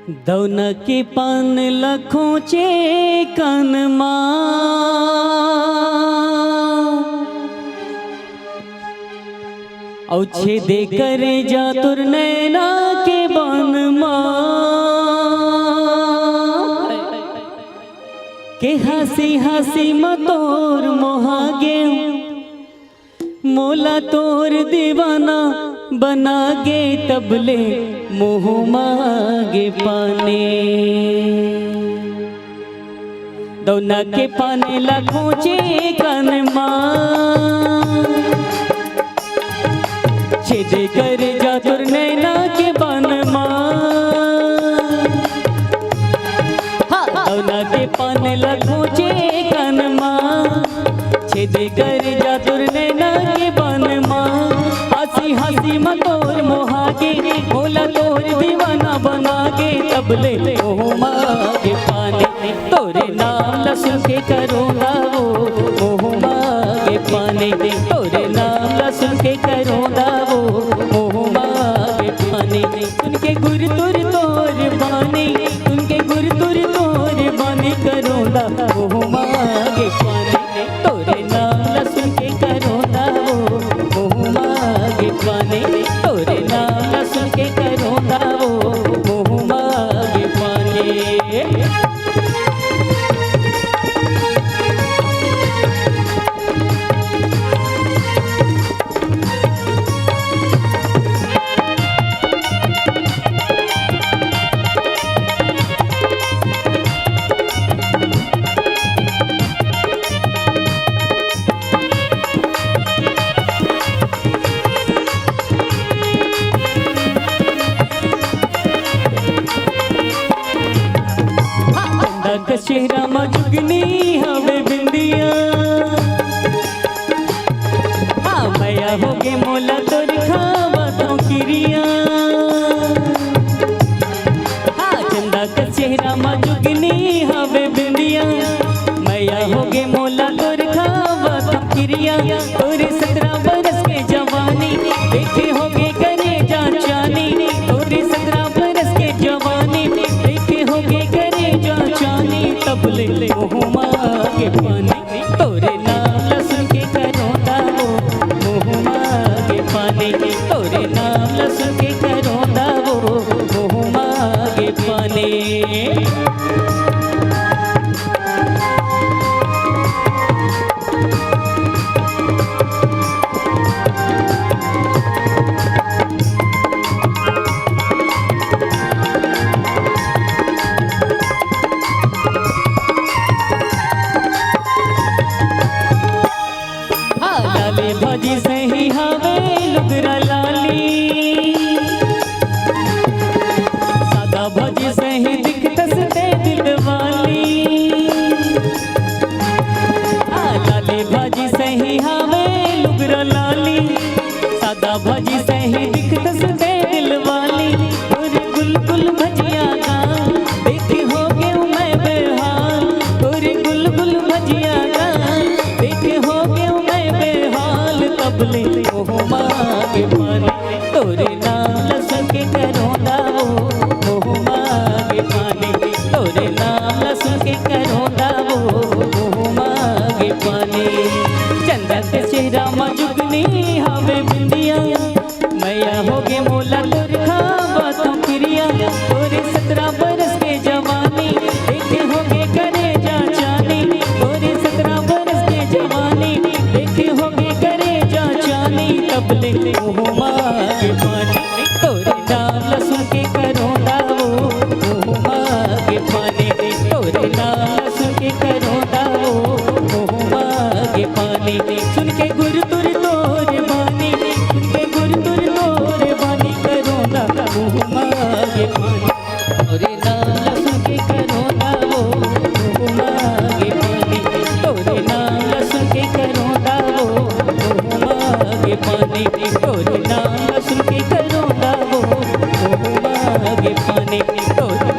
दौना के पान लखों चे कनमा औ छेदे करे जातुर नैना के बनमा के हंसी हंसी मतोर मोहागे मोला तोर दीवाना बना गे तबले मोह मागे पाने दौना के पाने लखों चे कनमा छेदे कर जातुर नैना के बनमा दौना के पाने लखों चे कनमा छेदे कर जातुर नैना के बनमा हंसी हंसी मतोर मोहागे मोला तोर दीवाना बना के तबले मोह मागे पाने तोरे नाम लसुन के करोना वो मोह मागे पाने तोरे नाम लसुन के करोना वो मोह मागे पाने उनके गुर तुर तोर बानी उनके गुर तुर तोर बानी करोना मोह मागे पाने तोरे नाम लसुन के करोना वो मोह मागे पाने तोरे नाम लसुन के करोना वो मोह मागे पाने। चेहरा मजुगनी हवे बिंदिया हाँ मैया होगे मोला तोर खावा तो किरिया हाँ चंदा का चेहरा मजुगनी हवे बिंदिया मैया होगे मोला तोर खावा तो किरिया तोरे 17 बरस के जवानी देखे होगे करे जाचानी तोरे 17 बरस के जवानी देखे होगे करे जाचानी तबले मोह मागे पाने तोरे नाम लसुन के करोना वो मोह मागे पाने तोरे नाम लसुन के करोना वो मोह मागे पाने। भजी सही हवे लुगरा लाली सादा भजी सही दिखतस ते दिलवाली लाली भजी सही हवे लुगरा लाली सादा भजी सही दिखतस ते दिलवाली तोरे गुलगुल भजिया का देखे होगे मैं बेहाल तोरे गुलगुल भजिया का देखे होगे मैं बेहाल तबले मोह मागे पाने तोरे नाम लसुन के करोना वो मोह मागे पाने तोरे नाम लसुन के करोना वो मोह मागे पाने चंदा के चेहरा मजुगनी हवे बिंदिया मैया होगे मोला तोर खावा तो किरिया तोरे 17 बरस के जवानी देखे होगे करे जाचानी तोरे 17 बरस के जवानी देखे होगे करे जाचानी तबले मोह मागे पाने तोरे नाम लसुन के करोना वो मोह मागे पाने तोरे नाम लसुन के करोना वो मोह मागे पाने सुन के गुर तुर तोर बानी सुन के गुर तुर तोर बानी करोना मोह मागे पाने तोरे नाम लसुन के करोना वो मोह मागे पाने तोरे नाम लसुन के करोना वो मोह मागे पाने तोरे नाम लसुन के करोना वो मोह मागे पाने तोरे